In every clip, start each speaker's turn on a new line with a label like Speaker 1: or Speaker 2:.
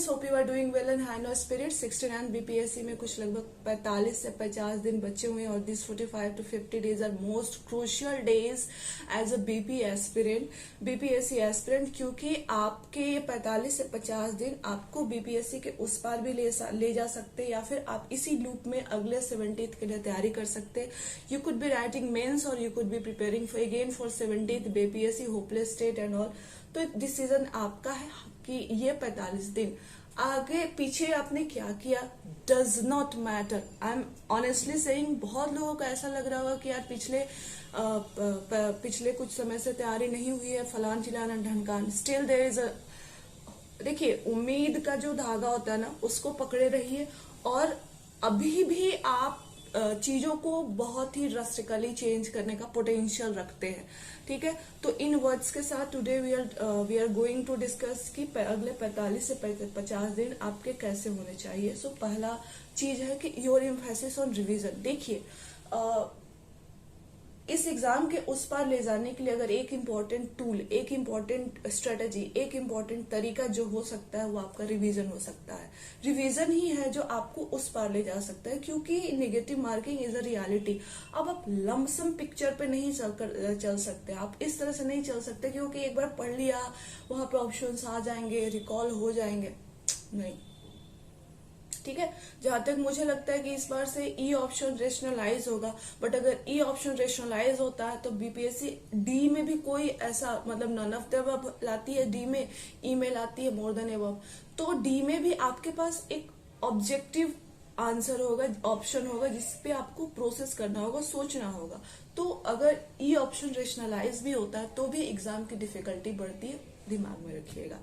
Speaker 1: Hope you are doing well and high no spirit. 69 BPSC में कुछ लगभग 45 से 50 दिन बचे हुए हैं और this 45 to 50 days are most crucial days as a BP aspirant, BPSC aspirant, क्योंकि आपके ये 45 से 50 दिन आपको बीपीएससी के उस पार भी ले जा सकते हैं या फिर आप इसी लूप में अगले 70th के लिए तैयारी कर सकते हैं। You could be writing mains और you could be preparing for again for 70th BPSC hopeless state and all. तो डिसीजन आपका है कि ये 45 दिन आगे पीछे आपने क्या किया does not matter. I am honestly saying, बहुत लोगों को ऐसा लग रहा होगा कि यार पिछले कुछ समय से तैयारी नहीं हुई है, फलान चिलान ढनकान। स्टिल देयर इज अ, देखिए, उम्मीद का जो धागा होता है ना, उसको पकड़े रहिए और अभी भी आप चीजों को बहुत ही ड्रास्टिकली चेंज करने का पोटेंशियल रखते हैं। ठीक है, तो इन वर्ड्स के साथ today we are going to discuss कि अगले 45 से 50 दिन आपके कैसे होने चाहिए। सो पहला चीज है कि योर एम्फेसिस ऑन रिवीजन। देखिए, इस एग्जाम के उस पार ले जाने के लिए अगर एक इम्पॉर्टेंट टूल, एक इम्पॉर्टेंट स्ट्रेटेजी, एक इम्पॉर्टेंट तरीका जो हो सकता है वो आपका रिवीजन हो सकता है। रिवीजन ही है जो आपको उस पार ले जा सकता है, क्योंकि negative marking is a reality. अब आप लमसम पिक्चर पे नहीं चल सकते, आप इस तरह से नहीं चल सकते क्योंकि एक बार पढ़ लिया वहां पे ऑप्शंस आ जाएंगे, रिकॉल हो जाएंगे, नहीं। ठीक है, जहां तक मुझे लगता है कि इस बार से ई ऑप्शन रेशनलाइज होगा, बट अगर ई ऑप्शन रेशनलाइज होता है तो बीपीएससी डी में भी कोई ऐसा, मतलब नन ऑफ द अबव लाती है डी में, ई में लाती है मोर देन अबव, तो डी में भी आपके पास एक ऑब्जेक्टिव आंसर होगा, ऑप्शन होगा जिसपे आपको प्रोसेस करना होगा, सोचना होगा। तो अगर ई ऑप्शन रेशनलाइज भी होता है तो भी एग्जाम की डिफिकल्टी बढ़ती है, दिमाग में रखिएगा।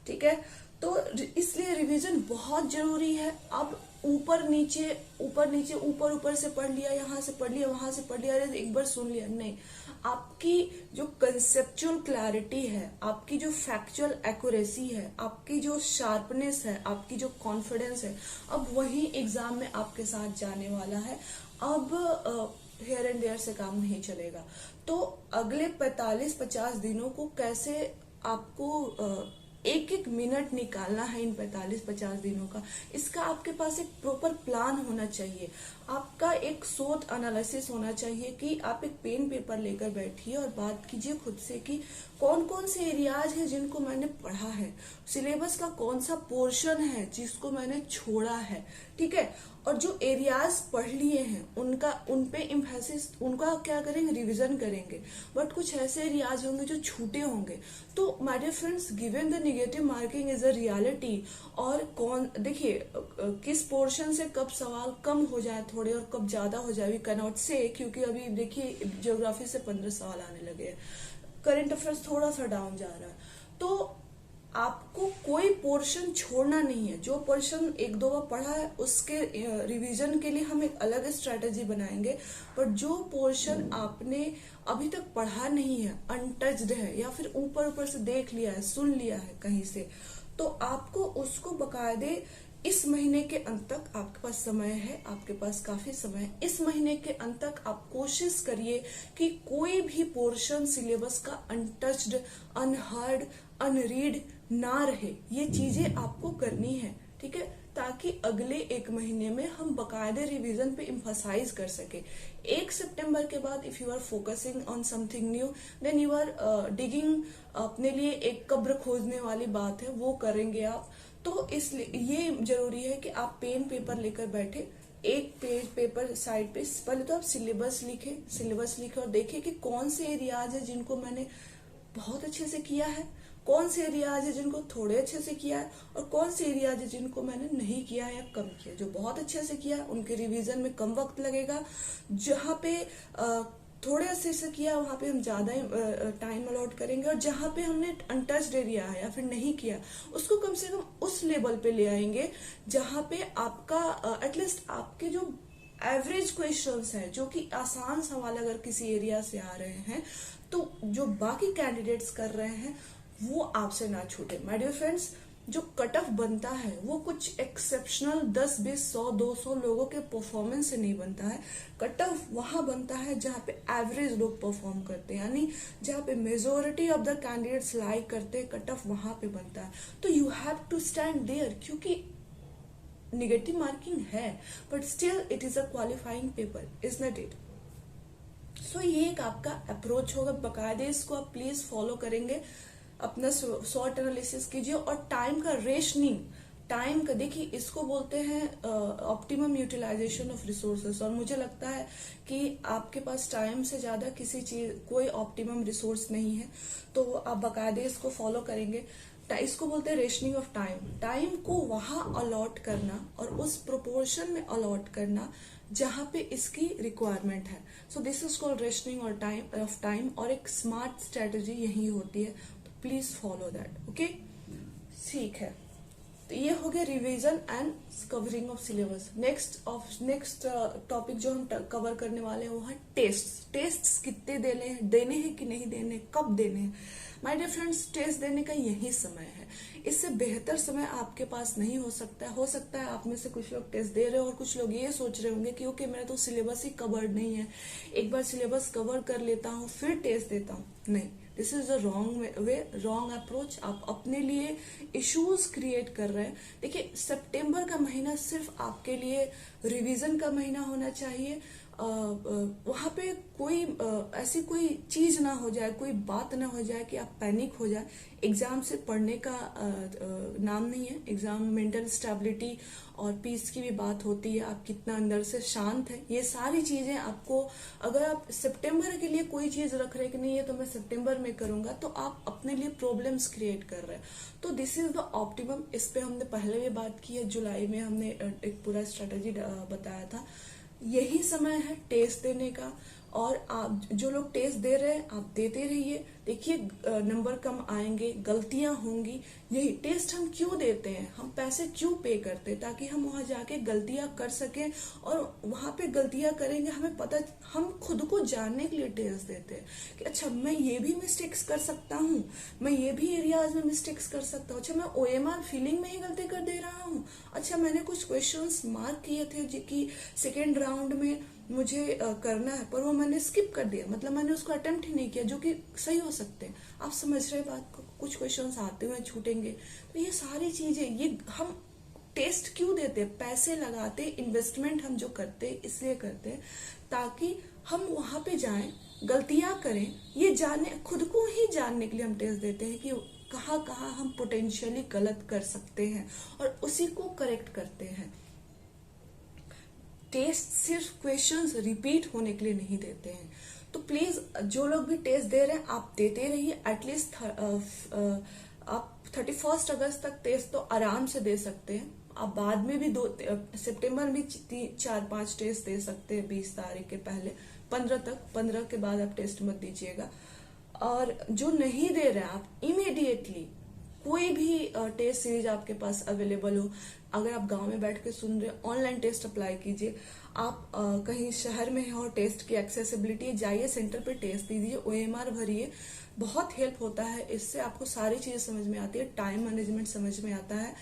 Speaker 1: ठीक है, तो इसलिए रिवीजन बहुत जरूरी है। अब ऊपर नीचे ऊपर से पढ़ लिया, यहाँ से पढ़ लिया, वहां से पढ़ लिया, एक बार सुन लिया, नहीं। आपकी जो कंसेप्चुअल क्लैरिटी है, आपकी जो फैक्चुअल एक्यूरेसी है, आपकी जो शार्पनेस है, आपकी जो कॉन्फिडेंस है, अब वही एग्जाम में आपके साथ जाने वाला है। अब हेयर एंड देयर से काम नहीं चलेगा। तो अगले 45-50 दिनों को कैसे आपको एक एक मिनट निकालना है इन 45-50 दिनों का, इसका आपके पास एक प्रॉपर प्लान होना चाहिए। आपका एक SWOT एनालिसिस होना चाहिए कि आप एक पेन पेपर लेकर बैठिए और बात कीजिए खुद से कि कौन कौन से एरियाज है जिनको मैंने पढ़ा है, सिलेबस का कौन सा पोर्शन है जिसको मैंने छोड़ा है। ठीक है, और जो एरियाज पढ़ लिए हैं उन पे एम्फेसिस, उनका क्या करेंगे, रिवीजन करेंगे। बट कुछ ऐसे एरियाज होंगे जो छूटे होंगे। तो my dear friends, given the negative marking is a reality, और कौन, देखिए, किस पोर्शन से कब सवाल कम हो जाए थोड़े और कब ज्यादा हो जाए वी कैन नॉट से, क्योंकि अभी देखिए ज्योग्राफी से 15 सवाल आने लगे हैं, करंट अफेयर्स थोड़ा सा डाउन जा रहा है। तो आपको कोई पोर्शन छोड़ना नहीं है। जो पोर्शन एक दो बार पढ़ा है उसके रिवीजन के लिए हम एक अलग स्ट्रेटेजी बनाएंगे, पर जो पोर्शन आपने अभी तक पढ़ा नहीं है, अनटच्ड है, या फिर ऊपर से देख लिया है, सुन लिया है कहीं से, तो आपको उसको बकायदे इस महीने के अंत तक आपके पास समय है, आपके पास काफी समय है। इस महीने के अंत तक आप कोशिश करिए कि कोई भी पोर्शन सिलेबस का अनटच्ड, अनहर्ड, अनरीड ना रहे। ये चीजें आपको करनी है, ठीक है, ताकि अगले एक महीने में हम बकायदे रिवीजन पे एम्फसाइज कर सके। 1 सितंबर के बाद if you are focusing on something new then you are digging, अपने लिए एक कब्र खोजने वाली बात है, वो करेंगे आप। तो इसलिए ये जरूरी है कि आप पेन पेपर लेकर बैठे, एक पेपर साइड पे, पहले तो आप सिलेबस लिखे और देखे कि कौन से एरियाज है जिनको मैंने बहुत अच्छे से किया है, कौन से एरियाज है जिनको थोड़े अच्छे से किया है, और कौन से एरियाज है जिनको मैंने नहीं किया है या कम किया। जो बहुत अच्छे से किया है उनके रिवीजन में कम वक्त लगेगा, जहाँ पे थोड़े अच्छे से किया वहां पे हम ज्यादा टाइम अलॉट करेंगे, और जहां पे हमने अनटच्ड एरिया है या फिर नहीं किया उसको कम से कम उस लेवल पे ले आएंगे जहां पे आपका एटलीस्ट आपके जो एवरेज क्वेश्चंस हैं, जो कि आसान सवाल अगर किसी एरिया से आ रहे हैं तो जो बाकी कैंडिडेट्स कर रहे हैं वो आपसे ना छूटे। माय डियर फ्रेंड्स, जो कट ऑफ बनता है वो कुछ एक्सेप्शनल 10, 20, 100, 200 लोगों के परफॉर्मेंस से नहीं बनता है। कट ऑफ वहां बनता है जहां पे एवरेज लोग परफॉर्म करते हैं, यानी जहां पे majority of the candidates like करते हैं, कट ऑफ वहां पे बनता है। तो you have to stand there, क्योंकि नेगेटिव मार्किंग है but still it is a qualifying paper, is not it. So ये एक आपका अप्रोच होगा, बकायदे इसको आप प्लीज फॉलो करेंगे, अपना शॉर्ट एनालिसिस कीजिए। और टाइम का रेशनिंग, टाइम का देखिए, इसको बोलते हैं ऑप्टिमम यूटिलाइजेशन ऑफ रिसोर्सेस। और मुझे लगता है कि आपके पास टाइम से ज्यादा किसी चीज कोई ऑप्टिमम रिसोर्स नहीं है, तो आप बकायदे इसको फॉलो करेंगे। इसको बोलते हैं रेशनिंग ऑफ टाइम, टाइम को वहां अलॉट करना और उस प्रोपोर्शन में अलॉट करना जहां पे इसकी रिक्वायरमेंट है। So this is called rationing और टाइम ऑफ टाइम, और एक स्मार्ट स्ट्रेटेजी यही होती है, तो प्लीज फॉलो दैट। ओके, ठीक है। तो ये हो गया revision and covering of syllabus. Next topic जो हम कवर करने वाले हैं वो है टेस्ट। टेस्ट कितने देने हैं कि नहीं देने, कब देने हैं। माय डियर फ्रेंड्स, टेस्ट देने का यही समय है, इससे बेहतर समय आपके पास नहीं हो सकता है। हो सकता है आप में से कुछ लोग टेस्ट दे रहे हो और कुछ लोग ये सोच रहे होंगे कि ओके मेरा तो सिलेबस ही कवर्ड नहीं है, एक बार सिलेबस कवर कर लेता हूँ फिर टेस्ट देता हूँ। नहीं, this is the wrong way, wrong approach. आप अपने लिए इश्यूज क्रिएट कर रहे हैं। देखिए, सितंबर का महीना सिर्फ आपके लिए रिवीजन का महीना होना चाहिए। वहां पे कोई ऐसी कोई चीज ना हो जाए, कोई बात ना हो जाए कि आप पैनिक हो जाए। एग्जाम से पढ़ने का नाम नहीं है। एग्जाम मेंटल स्टेबिलिटी और पीस की भी बात होती है, आप कितना अंदर से शांत है। ये सारी चीजें आपको, अगर आप सितंबर के लिए कोई चीज रख रहे कि नहीं ये तो मैं सितंबर में करूंगा, तो आप अपने लिए प्रॉब्लम्स क्रिएट कर रहे हैं। तो दिस इज द ऑप्टिमम। इस पे हमने पहले भी बात की है, जुलाई में हमने एक पूरा स्ट्रेटेजी बताया था। यही समय है टेस्ट देने का, और आप जो लोग टेस्ट दे रहे हैं आप देते रहिए। देखिए, नंबर कम आएंगे, गलतियां होंगी। यही टेस्ट हम क्यों देते हैं, हम पैसे क्यों पे करते हैं, ताकि हम वहां जाके गलतियां कर सकें। और वहां पे गलतियां करेंगे, हमें पता, हम खुद को जानने के लिए टेस्ट देते हैं कि अच्छा मैं ये भी मिस्टेक्स कर सकता हूँ, मैं ये भी एरियाज में मिस्टेक्स कर सकता हूँ। अच्छा, मैं ओएमआर फीलिंग में ही गलती कर दे रहा हूँ। अच्छा, मैंने कुछ क्वेश्चंस मार्क किए थे जो कि सेकेंड राउंड में मुझे करना है, पर वो मैंने स्किप कर दिया, मतलब मैंने उसको अटेम्प्ट ही नहीं किया, जो कि सही हो सकते हैं। आप समझ रहे बात को, कुछ क्वेश्चंस आते हुए छूटेंगे। तो ये सारी चीजें, ये हम टेस्ट क्यों देते हैं, पैसे लगाते, इन्वेस्टमेंट हम जो करते हैं इसलिए करते हैं ताकि हम वहां पे जाएं, गलतियां करें, ये जाने, खुद को ही जानने के लिए हम टेस्ट देते हैं कि कहाँ कहाँ हम पोटेंशियली गलत कर सकते हैं और उसी को करेक्ट करते हैं। टेस्ट सिर्फ क्वेश्चंस रिपीट होने के लिए नहीं देते हैं। तो प्लीज जो लोग भी टेस्ट दे रहे हैं आप देते रहिए। एटलीस्ट आप 31 अगस्त तक टेस्ट तो आराम से दे सकते हैं। आप बाद में भी सितंबर में 4-5 टेस्ट दे सकते हैं 20 तारीख के पहले, 15 तक। 15 के बाद आप टेस्ट मत दीजिएगा। और जो नहीं दे रहे हैं आप इमीडिएटली, कोई भी टेस्ट सीरीज आपके पास अवेलेबल हो, अगर आप गांव में बैठ के सुन रहे हैं, ऑनलाइन टेस्ट अप्लाई कीजिए। आप कहीं शहर में हो, टेस्ट की एक्सेसिबिलिटी, जाइए सेंटर पे टेस्ट दीजिए, ओएमआर भरिए, बहुत हेल्प होता है इससे। आपको सारी चीजें समझ में आती है, टाइम मैनेजमेंट समझ में आता है,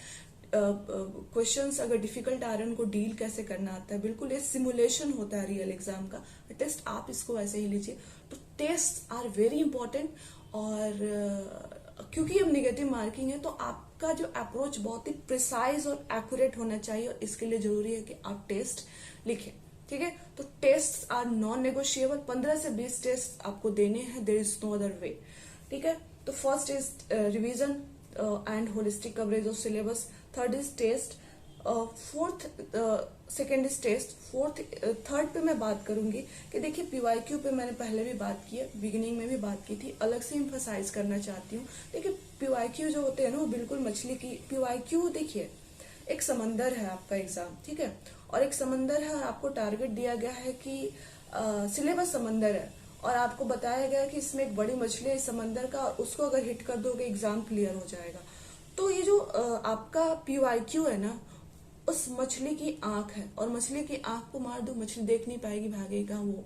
Speaker 1: क्वेश्चंस अगर डिफिकल्ट आ रहे हैं उनको डील कैसे करना आता है। बिल्कुल ये सिमुलेशन होता है रियल एग्जाम का टेस्ट, आप इसको वैसे ही लीजिए। तो टेस्ट आर वेरी इंपॉर्टेंट। और क्योंकि अब नेगेटिव मार्किंग है तो आपका जो अप्रोच बहुत ही प्रिसाइज और एक्यूरेट होना चाहिए, और इसके लिए जरूरी है कि आप टेस्ट लिखें। ठीक है, तो टेस्ट आर नॉन नेगोशिएबल। 15 से 20 टेस्ट आपको देने हैं, there is no other way. ठीक है, तो first is revision and holistic coverage of syllabus, third is test, fourth second is test, fourth third पे मैं बात करूंगी कि देखिए पीवाईक्यू पे मैंने पहले भी बात की है, बिगिनिंग में भी बात की थी, अलग से एम्फसाइज करना चाहती हूँ। देखिए पीवाईक्यू जो होते हैं ना वो बिल्कुल मछली की पीवाईक्यू, देखिए एक समंदर है आपका एग्जाम, ठीक है, और एक समंदर है और आपको टारगेट दिया गया है कि सिलेबस समंदर है और आपको बताया गया है कि इसमें एक बड़ी मछली है इस समंदर का, और उसको अगर हिट कर दोगे एग्जाम क्लियर हो जाएगा। तो ये जो आपका पीवाईक्यू है ना, उस मछली की आंख है, और मछली की आंख को मार दो, मछली देख नहीं पाएगी, भागेगा वो,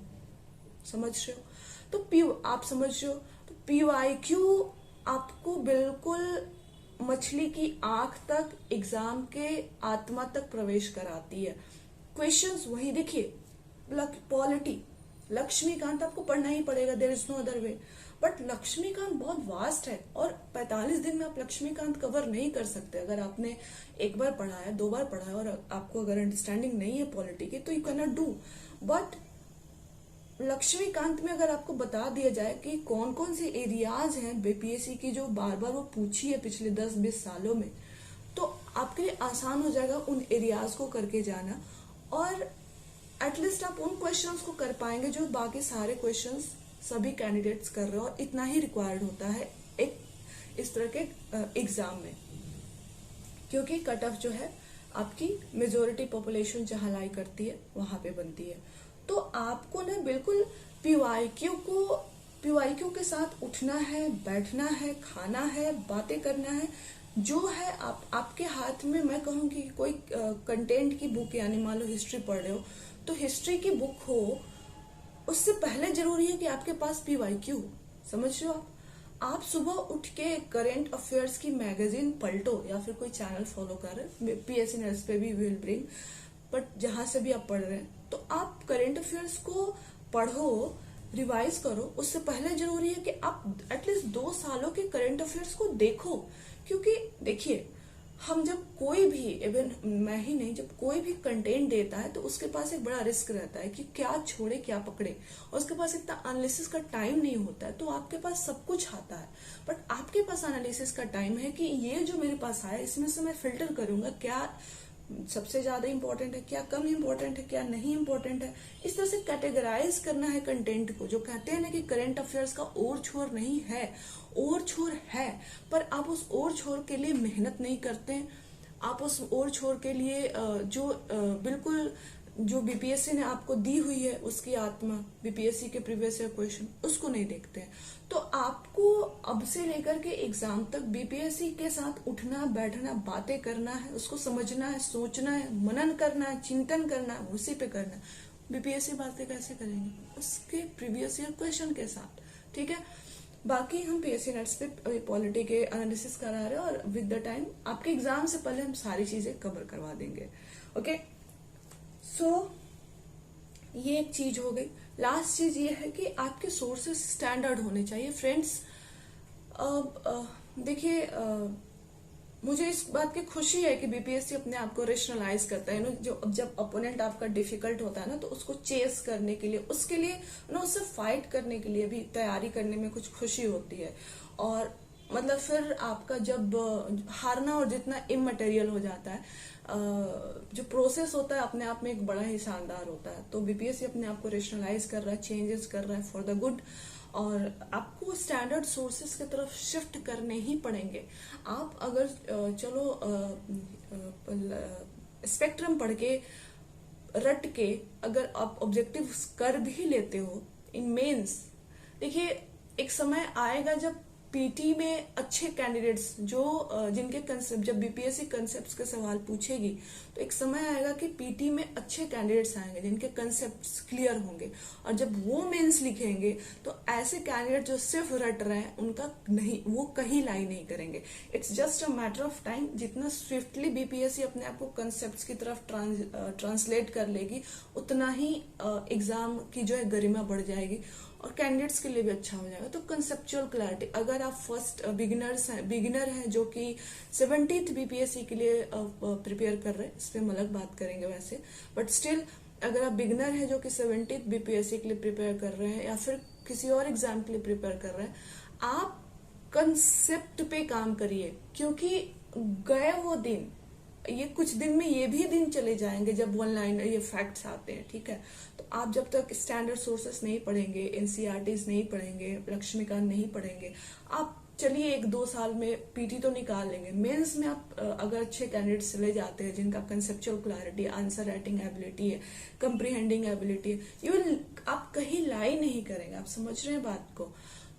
Speaker 1: समझ रहे हो? तो आप समझ रहे हो? तो पीवाईक्यू आपको बिल्कुल मछली की आंख तक एग्जाम के आत्मा तक प्रवेश कराती है। क्वेश्चंस वही देखिए, पॉलिटी लक्ष्मीकांत आपको पढ़ना ही पड़ेगा, there is no other way. But Lakshmikant बहुत वास्ट है और 45 दिन में आप लक्ष्मीकांत कवर नहीं कर सकते। अगर आपने एक बार पढ़ा है, 2 बार पढ़ा है और आपको अगर अंडरस्टैंडिंग नहीं है पॉलिटी की, तो you can not do. But Lakshmikant में अगर आपको बता दिया जाए कि कौन कौन से एरियाज हैं बीपीएससी की जो बार बार वो पूछी है पिछले 10-20 सालों में, तो आपके लिए आसान हो जाएगा उन एरियाज को करके जाना, और एटलीस्ट आप उन क्वेश्चंस को कर पाएंगे जो बाकी सारे क्वेश्चंस सभी कैंडिडेट्स कर रहे हो। और इतना ही रिक्वायर्ड होता है एक इस तरह के एग्जाम में, क्योंकि कट ऑफ जो है आपकी मेजोरिटी पॉपुलेशन जहां लाई करती है वहां पे बनती है। तो आपको ना बिल्कुल पीवाईक्यू के साथ उठना है, बैठना है, खाना है, बातें करना है। जो है आपके हाथ में, मैं कहूंगी कोई कंटेंट की बुक, यानी मान लो हिस्ट्री पढ़ रहे हो तो हिस्ट्री की बुक हो, उससे पहले जरूरी है कि आपके पास पीवाईक्यू हो। समझ रहे हो आप सुबह उठ के करेंट अफेयर्स की मैगजीन पलटो या फिर कोई चैनल फॉलो कर रहे, पीएससी नर्स पे भी विल ब्रिंग, बट जहां से भी आप पढ़ रहे हैं तो आप करेंट अफेयर्स को पढ़ो, रिवाइज करो। उससे पहले जरूरी है कि आप एटलीस्ट 2 सालों के करंट अफेयर्स को देखो। क्योंकि देखिए, हम जब कोई भी, इवन मैं ही नहीं, जब कोई भी कंटेंट देता है तो उसके पास एक बड़ा रिस्क रहता है कि क्या छोड़े क्या पकड़े, और उसके पास इतना एनालिसिस का टाइम नहीं होता है। तो आपके पास सब कुछ आता है, बट आपके पास एनालिसिस का टाइम है कि ये जो मेरे पास आया इसमें से मैं फिल्टर करूंगा क्या सबसे ज्यादा इंपॉर्टेंट है, क्या कम इंपॉर्टेंट है, क्या नहीं इंपॉर्टेंट है। इस तरह से कैटेगराइज करना है कंटेंट को। जो कहते हैं ना कि करंट अफेयर्स का ओर छोर नहीं है, ओर छोर है, पर आप उस ओर छोर के लिए मेहनत नहीं करते। आप उस ओर छोर के लिए बिल्कुल जो बीपीएससी ने आपको दी हुई है उसकी आत्मा, बीपीएससी के प्रीवियस ईयर क्वेश्चन, उसको नहीं देखते हैं। तो आपको अब से लेकर के एग्जाम तक बीपीएससी के साथ उठना, बैठना, बातें करना है, उसको समझना है, सोचना है, मनन करना है, चिंतन करना है, उसी पे करना है। बीपीएससी बातें कैसे करेंगे? उसके प्रीवियस ईयर क्वेश्चन के साथ, ठीक है। बाकी हम पीएससी नेट्स पे पॉलिटी के एनालिसिस करा रहे हैं और विद द टाइम आपके एग्जाम से पहले हम सारी चीजें कवर करवा देंगे। ओके, सो ये एक चीज हो गई। लास्ट चीज ये है कि आपके सोर्सेस स्टैंडर्ड होने चाहिए फ्रेंड्स। देखिए, मुझे इस बात की खुशी है कि बीपीएससी अपने आप को रेशनलाइज करता है। जो जब अपोनेंट आपका डिफिकल्ट होता है ना, तो उसको चेस करने के लिए, उसके लिए उससे फाइट करने के लिए भी तैयारी करने में कुछ खुशी होती है। और मतलब फिर आपका जब हारना और जितना इमटेरियल हो जाता है, जो प्रोसेस होता है अपने आप में एक बड़ा ही शानदार होता है। तो बीपीएससी अपने आप को रेशनलाइज कर रहा है, चेंजेस कर रहा है फॉर द गुड, और आपको स्टैंडर्ड सोर्सेस की तरफ शिफ्ट करने ही पड़ेंगे। आप अगर चलो स्पेक्ट्रम पढ़ के रट के अगर आप ऑब्जेक्टिव कर भी लेते हो इन मेंस, देखिए एक समय आएगा जब पीटी में अच्छे कैंडिडेट्स जो जिनके कंसेप्ट, जब बीपीएससी कंसेप्ट्स के सवाल पूछेगी तो एक समय आएगा कि पीटी में अच्छे कैंडिडेट्स आएंगे जिनके कंसेप्ट्स क्लियर होंगे, और जब वो मेंस लिखेंगे तो ऐसे कैंडिडेट जो सिर्फ रट रहे हैं उनका नहीं, वो कहीं लाई नहीं करेंगे। It's just a matter of time. जितना स्विफ्टली बीपीएससी अपने आप को कंसेप्ट्स की तरफ ट्रांसलेट कर लेगी, उतना ही एग्जाम की जो है गरिमा बढ़ जाएगी और कैंडिडेट्स के लिए भी अच्छा हो जाएगा। तो कंसेप्चुअल क्लैरिटी, अगर आप फर्स्ट बिगिनर हैं जो कि 70th बीपीएससी के लिए प्रिपेयर कर रहे हैं, इस पे हम अलग बात करेंगे वैसे, बट स्टिल अगर आप बिगिनर हैं जो कि 70th बीपीएससी के लिए प्रिपेयर कर रहे हैं या फिर किसी और एग्जाम के लिए प्रिपेयर कर रहे हैं, आप कंसेप्ट पे काम करिए। क्योंकि गए वो दिन, ये कुछ दिन में ये भी दिन चले जाएंगे जब वन लाइनर ये फैक्ट्स आते हैं, ठीक है। तो आप जब तक स्टैंडर्ड सोर्सेस नहीं पढ़ेंगे, एनसीईआरटीज नहीं पढ़ेंगे, लक्ष्मीकांत नहीं पढ़ेंगे, आप चलिए 1-2 साल में पीटी तो निकाल लेंगे। मेंस में आप अगर अच्छे कैंडिडेट्स चले जाते हैं जिनका conceptual clarity, answer writing ability है, कंप्रीहेंडिंग एबिलिटी है, ये आप कहीं लाई नहीं करेंगे। आप समझ रहे हैं बात को?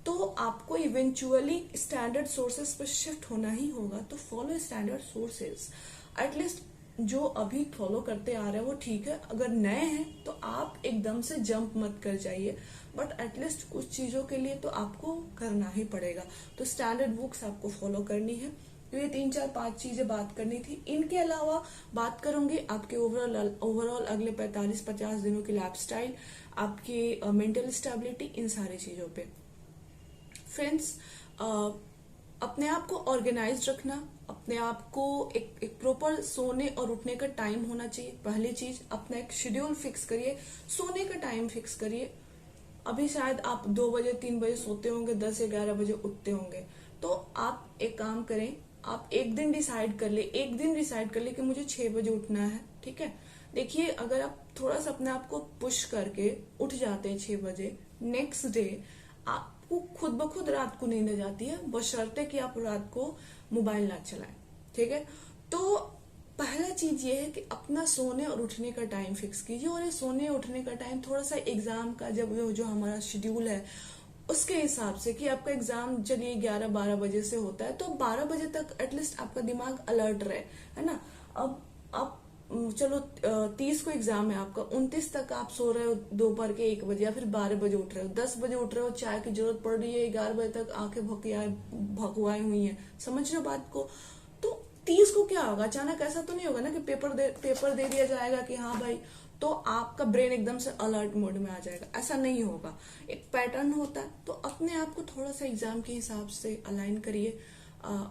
Speaker 1: तो आपको इवेंचुअली स्टैंडर्ड सोर्सेस पर शिफ्ट होना ही होगा। तो फॉलो स्टैंडर्ड सोर्सेस। एटलीस्ट जो अभी फॉलो करते आ रहे हैं वो ठीक है, अगर नए हैं तो आप एकदम से जंप मत कर जाइए, बट एटलीस्ट कुछ चीजों के लिए तो आपको करना ही पड़ेगा। तो स्टैंडर्ड बुक्स आपको फॉलो करनी है, तो ये 3 4 5 चीजें बात करनी थी। इनके अलावा बात करूंगी आपके ओवरऑल अगले 45-50 दिनों की लाइफस्टाइल, आपकी मेंटल स्टेबिलिटी, इन सारी चीजों पे। फ्रेंड्स, अपने आप को ऑर्गेनाइज रखना, अपने आप को एक प्रॉपर सोने और उठने का टाइम होना चाहिए। पहली चीज, अपना एक शेड्यूल फिक्स करिए, सोने का टाइम फिक्स करिए। अभी शायद आप 2 बजे 3 बजे सोते होंगे, 10 या 11 बजे उठते होंगे, तो आप एक काम करें, आप एक दिन डिसाइड कर ले कि मुझे 6 बजे उठना है। ठीक है, देखिए अगर आप थोड़ा सा अपने आप को पुश करके उठ जाते हैं 6 बजे, नेक्स्ट डे आपको खुद ब खुद रात को नींद आ जाती है, बशर्ते कि आप रात को मोबाइल ना चलाएं। ठीक है, तो पहला चीज ये है कि अपना सोने और उठने का टाइम फिक्स कीजिए, और ये सोने और उठने का टाइम थोड़ा सा एग्जाम का जब जो हमारा शेड्यूल है उसके हिसाब से, कि आपका एग्जाम चलिए 11-12 बजे से होता है, तो 12 बजे तक एटलीस्ट आपका दिमाग अलर्ट रहे, है ना। अब आप चलो 30 को एग्जाम है आपका, 29 तक आप सो रहे हो दोपहर के 1 बजे, या फिर 12 बजे उठ रहे हो, 10 बजे उठ रहे हो, चाय की जरूरत पड़ रही है, 11 बजे तक आंखें भकुआई हुई है, समझ रहे हो बात को। तो 30 को क्या होगा, अचानक ऐसा तो नहीं होगा ना कि पेपर दे दिया जाएगा कि हाँ भाई, तो आपका ब्रेन एकदम से अलर्ट मोड में आ जाएगा, ऐसा नहीं होगा। एक पैटर्न होता है, तो अपने आप को थोड़ा सा एग्जाम के हिसाब से अलाइन करिए,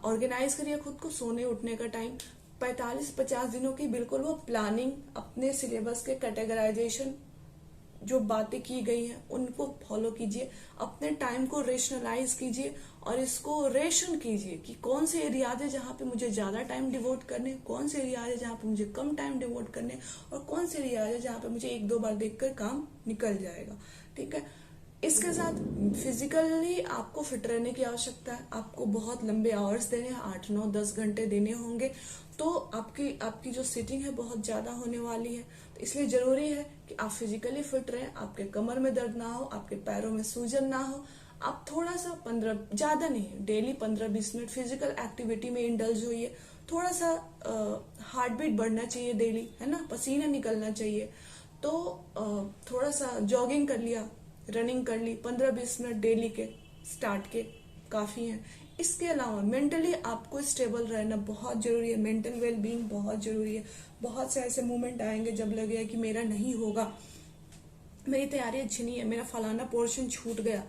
Speaker 1: ऑर्गेनाइज करिए खुद को, सोने उठने का टाइम, 45-50 दिनों की बिल्कुल वो प्लानिंग, अपने सिलेबस के कैटेगराइजेशन, जो बातें की गई हैं उनको फॉलो कीजिए, अपने टाइम को रेशनलाइज कीजिए और इसको रेशन कीजिए कि कौन से एरियाज है जहां पे मुझे ज्यादा टाइम डिवोट करने, कौन से एरियाज है जहां पे मुझे कम टाइम डिवोट करने, और कौन से एरियाज है जहां पे मुझे 1-2 बार देखकर काम निकल जाएगा। ठीक है, इसके साथ फिजिकली आपको फिट रहने की आवश्यकता है, आपको बहुत लंबे आवर्स देने हैं, 8-9-10 घंटे देने होंगे, तो आपकी जो सिटिंग है बहुत ज्यादा होने वाली है, तो इसलिए जरूरी है कि आप फिजिकली फिट रहें, आपके कमर में दर्द ना हो, आपके पैरों में सूजन ना हो। आप थोड़ा सा 15, ज्यादा नहीं, डेली 15-20 मिनट फिजिकल एक्टिविटी में इंडल्ज होइए, थोड़ा सा हार्ट बीट बढ़ना चाहिए डेली, है ना, पसीना निकलना चाहिए, तो थोड़ा सा जॉगिंग कर लिया, रनिंग कर ली, 15-20 मिनट डेली के स्टार्ट के काफी हैं। इसके अलावा मेंटली आपको स्टेबल रहना बहुत जरूरी है, मेंटल वेलबींग बहुत जरूरी है। बहुत से ऐसे मोमेंट आएंगे जब लगेगा कि मेरा नहीं होगा, मेरी तैयारी अच्छी नहीं है, मेरा फलाना पोर्शन छूट गया,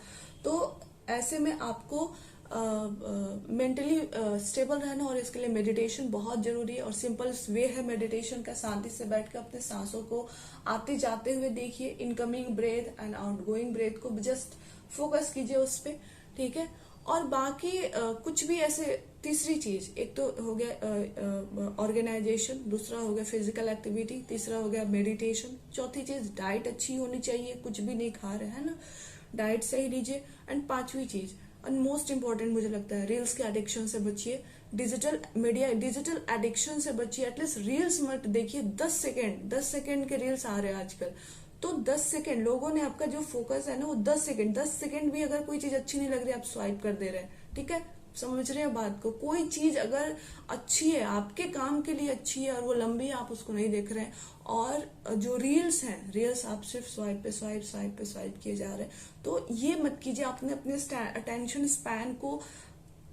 Speaker 1: तो ऐसे में आपको मेंटली स्टेबल रहना, और इसके लिए मेडिटेशन बहुत जरूरी है। और सिंपल वे है मेडिटेशन का, शांति से बैठ कर अपने सांसों को आते जाते हुए देखिए, incoming breath and outgoing breath को जस्ट फोकस कीजिए उस पे। ठीक है, और बाकी कुछ भी ऐसे, तीसरी चीज, एक तो हो गया ऑर्गेनाइजेशन, दूसरा हो गया फिजिकल एक्टिविटी, तीसरा हो गया मेडिटेशन, चौथी चीज डाइट अच्छी होनी चाहिए, कुछ भी नहीं खा रहे हैं ना, डाइट सही लीजिए, एंड पांचवी चीज और मोस्ट इंपॉर्टेंट मुझे लगता है, रील्स के एडिक्शन से बचिए, डिजिटल मीडिया, डिजिटल एडिक्शन से बचिए। एटलीस्ट रील्स मत देखिए, 10 सेकेंड के रील्स आ रहे हैं आजकल, तो 10 सेकेंड लोगों ने आपका जो फोकस है ना वो 10 सेकेंड भी अगर कोई चीज अच्छी नहीं लग रही आप स्वाइप कर दे रहे हैं। ठीक है, समझ रहे हैं बात को। कोई चीज अगर अच्छी है, आपके काम के लिए अच्छी है और वो लंबी है, आप उसको नहीं देख रहे हैं, और जो रील्स हैं, रील्स आप सिर्फ स्वाइप पे स्वाइप किए जा रहे हैं, तो ये मत कीजिए। आपने अपने अटेंशन स्पैन को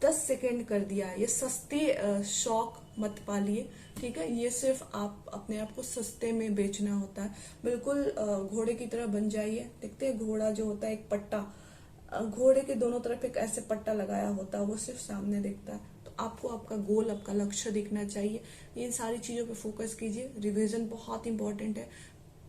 Speaker 1: 10 सेकेंड कर दिया है, ये सस्ते शौक मत पालिए। ठीक है, ये सिर्फ आप अपने आप को सस्ते में बेचना होता है। बिल्कुल घोड़े की तरह बन जाइए। देखते हैं घोड़ा जो होता है, एक पट्टा, घोड़े के दोनों तरफ एक ऐसे पट्टा लगाया होता है, वो सिर्फ सामने देखता है। तो आपको आपका गोल, आपका लक्ष्य दिखना चाहिए। इन सारी चीजों पे फोकस कीजिए। रिवीजन बहुत इंपॉर्टेंट है।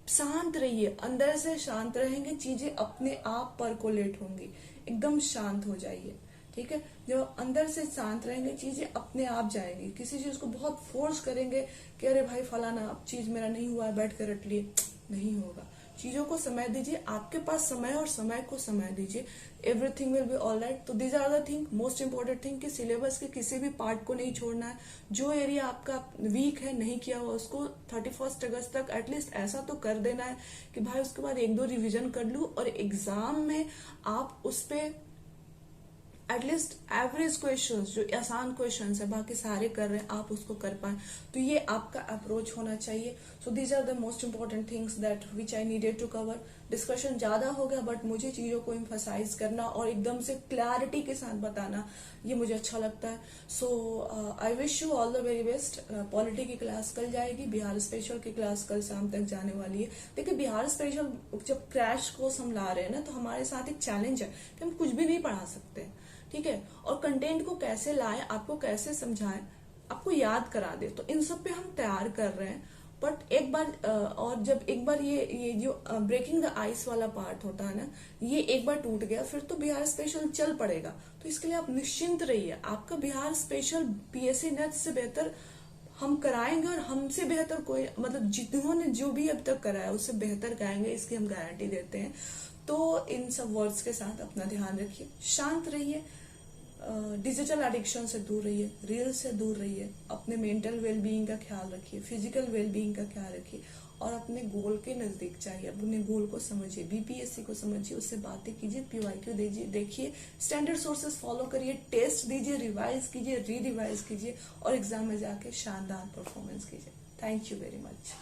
Speaker 1: शांत रहिए, अंदर से शांत रहेंगे, चीजें अपने आप परकोलेट होंगी। एकदम शांत हो जाइए। ठीक है, जब अंदर से शांत रहेंगे चीजें अपने आप जाएंगी। किसी चीज को बहुत फोर्स करेंगे कि अरे भाई फलाना चीज मेरा नहीं हुआ, बैठ कर रट लिए, नहीं होगा। चीजों को समय दीजिए, आपके पास समय और समय को समय दीजिए, everything will be all right. तो these are the thing, most important thing, कि सिलेबस के किसी भी पार्ट को नहीं छोड़ना है। जो एरिया आपका वीक है, नहीं किया हुआ, उसको 31 अगस्त तक एटलीस्ट ऐसा तो कर देना है कि भाई उसके बाद 1-2 रिविजन कर लूं और एग्जाम में आप उस पे एटलीस्ट एवरेज क्वेश्चंस, जो आसान क्वेश्चंस है बाकी सारे कर रहे हैं, आप उसको कर पाए, तो ये आपका अप्रोच होना चाहिए. So these are the most important things that which I needed to cover. Discussion ज्यादा हो गया, बट मुझे चीजों को इम्फसाइज करना और एकदम से क्लैरिटी के साथ बताना, ये मुझे अच्छा लगता है. So I wish you all the very best. Polity की क्लास कल जाएगी, बिहार स्पेशल की क्लास कल शाम तक जाने वाली है. देखिए, बिहार स्पेशल जब क्रैश कोर्स हम ला रहे हैं ना, तो हमारे साथ एक चैलेंज है कि हम कुछ भी नहीं पढ़ा सकते, ठीक है. और कंटेंट को कैसे लाएं, आपको कैसे समझाएं, आपको याद करा दे, तो इन सब पे हम तैयार कर रहे हैं. बट एक बार और जब एक बार ये जो ब्रेकिंग द आइस वाला पार्ट होता है ना, ये एक बार टूट गया, फिर तो बिहार स्पेशल चल पड़ेगा. तो इसके लिए आप निश्चिंत रहिए, आपका बिहार स्पेशल पीएससी नेट से बेहतर हम कराएंगे, और हमसे बेहतर कोई, मतलब जिन्होंने जो भी अब तक कराया उससे बेहतर कराएंगे, इसकी हम गारंटी देते हैं. तो इन सब वर्ड्स के साथ अपना ध्यान रखिए, शांत रहिए, डिजिटल एडिक्शन से दूर रहिए, रील से दूर रहिए, अपने मेंटल वेलबीइंग का ख्याल रखिए, फिजिकल वेलबीइंग का ख्याल रखिए, और अपने गोल के नजदीक चाहिए. अपने गोल को समझिए, बीपीएससी को समझिए, उससे बातें कीजिए, पीवाईक्यू देखिए, स्टैंडर्ड सोर्सेज फॉलो करिए, टेस्ट दीजिए, रिवाइज कीजिए, री रिवाइज कीजिए, और एग्जाम में जाके शानदार परफॉर्मेंस कीजिए. Thank you very much.